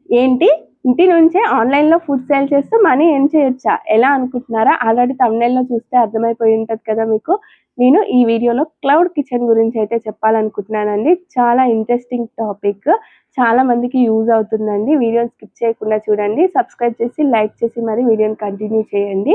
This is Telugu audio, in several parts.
ఏంటి? ఇంటి నుంచే ఆన్‌లైన్‌లో ఫుడ్ సేల్ చేస్తూ మనీ ఎర్న్ చేయొచ్చా? ఎలా అనుకుంటున్నారా? ఆల్రెడీ థంబ్‌నెయిల్‌లో చూస్తే అర్థమైపోయి ఉంటది కదా మీకు. నేను ఈ వీడియోలో క్లౌడ్ కిచెన్ గురించయితే చెప్పాలనుకుంటున్నానండి. చాలా ఇంట్రెస్టింగ్ టాపిక్. చాలా మందికి యూజ్ అవుతుందండి. వీడియోని స్కిప్ చేయకుండా చూడండి. సబ్స్క్రైబ్ చేసి, లైక్ చేసి మరి వీడియోని కంటిన్యూ చేయండి.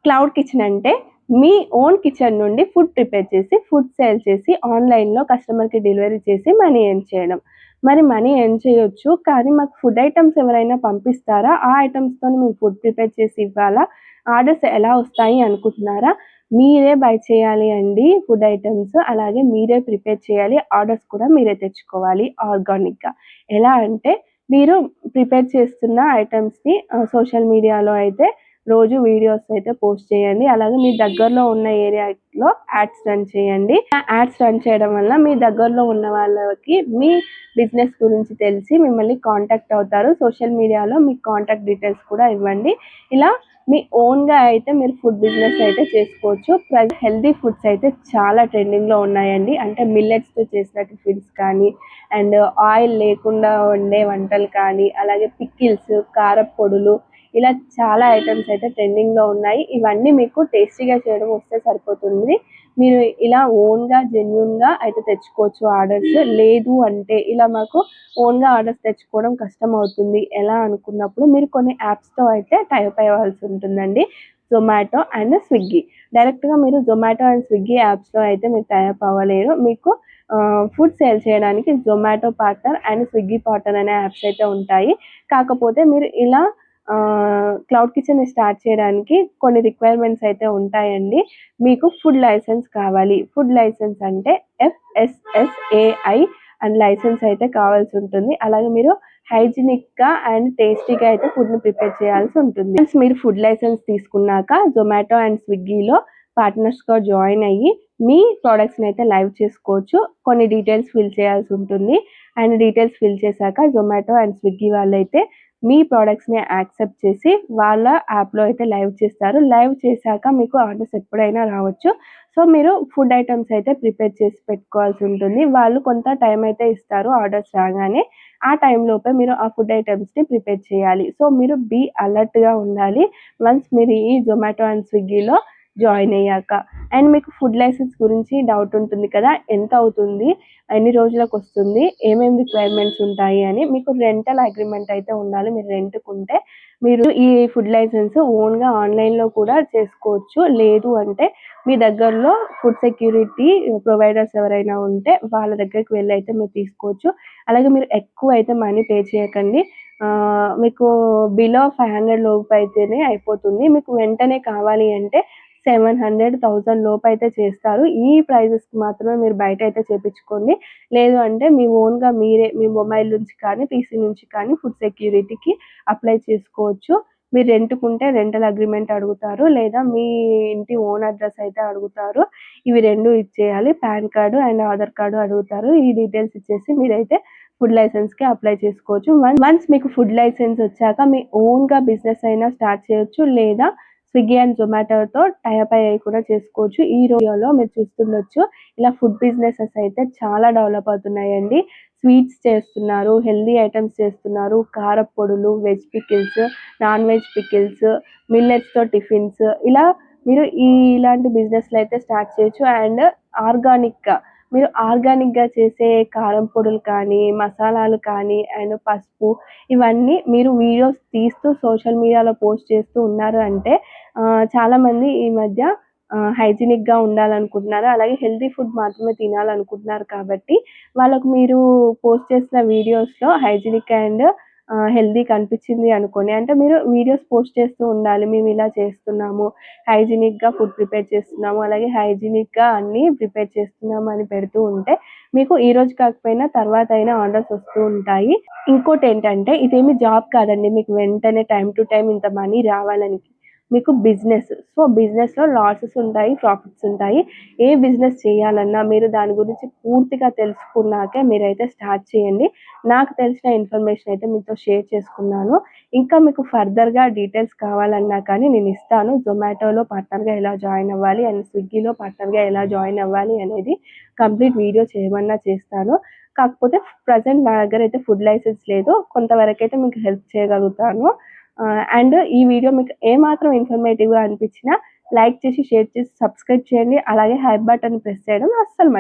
క్లౌడ్ కిచెన్ అంటే మీ ఓన్ కిచెన్ నుండి ఫుడ్ ప్రిపేర్ చేసి, ఫుడ్ సేల్ చేసి, ఆన్‌లైన్‌లో కస్టమర్‌కి డెలివరీ చేసి మనీ ఎర్న్ చేయడం. మరి మనీ ఎర్న్ చేయొచ్చు. కానీ మాకు ఫుడ్ ఐటెమ్స్ ఎవరైనా పంపిస్తారా? ఆ ఐటెమ్స్‌తోని మేము ఫుడ్ ప్రిపేర్ చేసి ఇవ్వాలా? ఆర్డర్స్ ఎలా వస్తాయి అనుకుంటున్నారా? మీరే బై చేయాలి అండి ఫుడ్ ఐటెమ్స్. అలాగే మీరే ప్రిపేర్ చేయాలి. ఆర్డర్స్ కూడా మీరే తెచ్చుకోవాలి ఆర్గానిక్‌గా. ఎలా అంటే మీరు ప్రిపేర్ చేస్తున్న ఐటెమ్స్‌ని సోషల్ మీడియాలో అయితే రోజు వీడియోస్ అయితే పోస్ట్ చేయండి. అలాగే మీ దగ్గరలో ఉన్న ఏరియాలో యాడ్స్ రన్ చేయండి. యాడ్స్ రన్ చేయడం వల్ల మీ దగ్గరలో ఉన్న వాళ్ళకి మీ బిజినెస్ గురించి తెలిసి మిమ్మల్ని కాంటాక్ట్ అవుతారు. సోషల్ మీడియాలో మీ కాంటాక్ట్ డీటెయిల్స్ కూడా ఇవ్వండి. ఇలా మీ ఓన్‌గా అయితే మీరు ఫుడ్ బిజినెస్ అయితే చేసుకోవచ్చు. హెల్తీ ఫుడ్స్ అయితే చాలా ట్రెండింగ్‌లో ఉన్నాయండి. అంటే మిల్లెట్స్‌తో చేసిన టిఫిన్స్ కానీ, అండ్ ఆయిల్ లేకుండా వండే వంటలు కానీ, అలాగే పికిల్స్, కారప్పొడులు ఇలా చాలా ఐటమ్స్ అయితే ట్రెండింగ్‌లో ఉన్నాయి. ఇవన్నీ మీకు టేస్టీగా చేయడం వస్తే సరిపోతుంది. మీరు ఇలా ఓన్‌గా జెన్యూన్‌గా అయితే తెచ్చుకోవచ్చు ఆర్డర్స్. లేదు అంటే ఇలా మాకు ఓన్‌గా ఆర్డర్స్ తెచ్చుకోవడం కష్టమవుతుంది. ఎలా అనుకున్నప్పుడు మీరు కొన్ని యాప్స్‌తో అయితే టైఅప్ అవ్వాల్సి ఉంటుందండి. Zomato and Swiggy. డైరెక్ట్‌గా మీరు జొమాటో అండ్ స్విగ్గీ యాప్స్‌లో అయితే మీరు టైఅప్ అవ్వలేరు. మీకు ఫుడ్ సేల్ చేయడానికి Zomato partner and Swiggy partner అనే యాప్స్ అయితే ఉంటాయి. కాకపోతే మీరు ఇలా క్లౌడ్ కిచెన్‌ని స్టార్ట్ చేయడానికి కొన్ని రిక్వైర్మెంట్స్ అయితే ఉంటాయండి. మీకు ఫుడ్ లైసెన్స్ కావాలి. ఫుడ్ లైసెన్స్ అంటే FSSAI అండ్ లైసెన్స్ అయితే కావాల్సి ఉంటుంది. అలాగే మీరు హైజీనిక్‌గా అండ్ టేస్టీగా అయితే ఫుడ్‌ని ప్రిపేర్ చేయాల్సి ఉంటుంది. వన్స్ మీరు ఫుడ్ లైసెన్స్ తీసుకున్నాక జొమాటో అండ్ స్విగ్గీలో పార్ట్నర్స్‌గా జాయిన్ అయ్యి మీ ప్రొడక్ట్స్‌ని అయితే లైవ్ చేసుకోవచ్చు. కొన్ని డీటెయిల్స్ ఫిల్ చేయాల్సి ఉంటుంది. అండ్ డీటెయిల్స్ ఫిల్ చేశాక జొమాటో అండ్ స్విగ్గీ వాళ్ళైతే మీ ప్రొడక్ట్స్‌ని యాక్సెప్ట్ చేసి వాళ్ళ యాప్‌లో అయితే లైవ్ చేస్తారు. లైవ్ చేశాక మీకు ఆర్డర్స్ ఎప్పుడైనా రావచ్చు. సో, మీరు ఫుడ్ ఐటెమ్స్ అయితే ప్రిపేర్ చేసి పెట్టుకోవాల్సి ఉంటుంది. వాళ్ళు కొంత టైం అయితే ఇస్తారు ఆర్డర్స్ రాగానే. ఆ టైంలోపే మీరు ఆ ఫుడ్ ఐటెమ్స్‌ని ప్రిపేర్ చేయాలి. సో, మీరు బీ అలర్ట్‌గా ఉండాలి. వన్స్ మీరు ఈ జొమాటో అండ్ స్విగ్గీలో జాయిన్ అయ్యాక. అండ్ మీకు ఫుడ్ లైసెన్స్ గురించి డౌట్ ఉంటుంది కదా! ఎంత అవుతుంది? ఎన్ని రోజులకొస్తుంది? ఏమేమి రిక్వైర్మెంట్స్ ఉంటాయి అని మీకు రెంటల్ అగ్రీమెంట్ అయితే ఉండాలి. మీరు రెంట్‌కుంటే మీరు ఈ ఫుడ్ లైసెన్స్ ఓన్‌గా ఆన్‌లైన్‌లో కూడా చేసుకోవచ్చు. లేదు అంటే మీ దగ్గరలో ఫుడ్ సెక్యూరిటీ ప్రొవైడర్స్ ఎవరైనా ఉంటే వాళ్ళ దగ్గరికి వెళ్లి అయితే మీరు తీసుకోవచ్చు. అలాగే మీరు ఎక్కువైతే మనీ పే చేయకండి. మీకు బిలో 500 లోపు అయితేనే అయిపోతుంది. మీకు వెంటనే కావాలి అంటే 700, 1000 లోపైతే చేస్తారు. ఈ ప్రైజెస్‌కి మాత్రమే మీరు బయటైతే చేపించుకోండి. లేదు అంటే మీ ఓన్‌గా మీరే మీ మొబైల్ నుంచి కానీ, పీసీ నుంచి కానీ ఫుడ్ సెక్యూరిటీకి అప్లై చేసుకోవచ్చు. మీరు రెంట్‌కుంటే రెంటల్ అగ్రీమెంట్ అడుగుతారు. లేదా మీ ఇంటి ఓన్ అడ్రెస్ అయితే అడుగుతారు. ఇవి 2 ఇచ్చేయాలి. Pan card and Aadhaar card అడుగుతారు. ఈ డీటెయిల్స్ ఇచ్చేసి మీరైతే ఫుడ్ లైసెన్స్‌కి అప్లై చేసుకోవచ్చు. వన్స్ మీకు ఫుడ్ లైసెన్స్ వచ్చాక మీ ఓన్‌గా బిజినెస్ అయినా స్టార్ట్ చేయొచ్చు. లేదా స్విగ్గీ అండ్ జొమాటోతో టైఅప్ అయ్యి కూడా చేసుకోవచ్చు. ఈ వీడియోలో మీరు చూస్తుండొచ్చు. ఇలా ఫుడ్ బిజినెసెస్ అయితే చాలా డెవలప్ అవుతున్నాయండి. స్వీట్స్ చేస్తున్నారు, హెల్తీ ఐటెమ్స్ చేస్తున్నారు, కారప్పొడులు, veg pickles, non veg pickles, మిల్లెట్స్‌తో టిఫిన్స్ ఇలా మీరు ఇలాంటి బిజినెస్‌లు అయితే స్టార్ట్ చేయొచ్చు. అండ్ ఆర్గానిక్‌గా మీరు ఆర్గానిక్‌గా చేసే కారం పొడులు కానీ, మసాలాలు కానీ, అండ్ పసుపు ఇవన్నీ మీరు వీడియోస్ తీస్తూ సోషల్ మీడియాలో పోస్ట్ చేస్తూ ఉన్నారు అంటే చాలామంది ఈ మధ్య హైజీనిక్‌గా ఉండాలనుకుంటున్నారు. అలాగే హెల్తీ ఫుడ్ మాత్రమే తినాలనుకుంటున్నారు కాబట్టి వాళ్ళకు మీరు పోస్ట్ చేసిన వీడియోస్‌లో హైజీనిక్ అండ్ హెల్తీ కనిపించింది అనుకోండి. అంటే మీరు వీడియోస్ పోస్ట్ చేస్తూ ఉండాలి. మేము ఇలా చేస్తున్నాము. హైజీనిక్‌గా ఫుడ్ ప్రిపేర్ చేస్తున్నాము. అలాగే హైజీనిక్‌గా అన్నీ ప్రిపేర్ చేస్తున్నాము అని పెడుతూ ఉంటే మీకు ఈరోజు కాకపోయినా తర్వాత అయినా ఆర్డర్స్ వస్తూ ఉంటాయి. ఇంకోటేంటంటే ఇదేమి జాబ్ కాదండి. మీకు వెంటనే టైమ్ టు టైమ్ ఇంత మనీ రావాలని. మీకు బిజినెస్. సో, బిజినెస్‌లో లాసెస్ ఉంటాయి, ప్రాఫిట్స్ ఉంటాయి. ఏ బిజినెస్ చేయాలన్నా మీరు దాని గురించి పూర్తిగా తెలుసుకున్నాకే మీరైతే స్టార్ట్ చేయండి. నాకు తెలిసిన ఇన్ఫర్మేషన్ అయితే మీతో షేర్ చేసుకున్నాను. ఇంకా మీకు ఫర్దర్‌గా డీటెయిల్స్ కావాలన్నా కానీ నేను ఇస్తాను. జొమాటోలో పార్ట్నర్‌గా ఎలా జాయిన్ అవ్వాలి అండ్ స్విగ్గీలో పార్ట్నర్‌గా ఎలా జాయిన్ అవ్వాలి అనేది కంప్లీట్ వీడియో చేయమన్నా చేస్తాను. కాకపోతే ప్రెజెంట్ నా దగ్గర అయితే ఫుడ్ లైసెన్స్ లేదు. కొంతవరకైతే మీకు హెల్ప్ చేయగలుగుతాను. అండ్ ఈ వీడియో మీకు ఏమాత్రం ఇన్ఫర్మేటివ్‌గా అనిపించినా లైక్ చేసి, షేర్ చేసి, సబ్స్క్రైబ్ చేయండి. అలాగే హై బటన్ ప్రెస్ చేయడం అస్సలు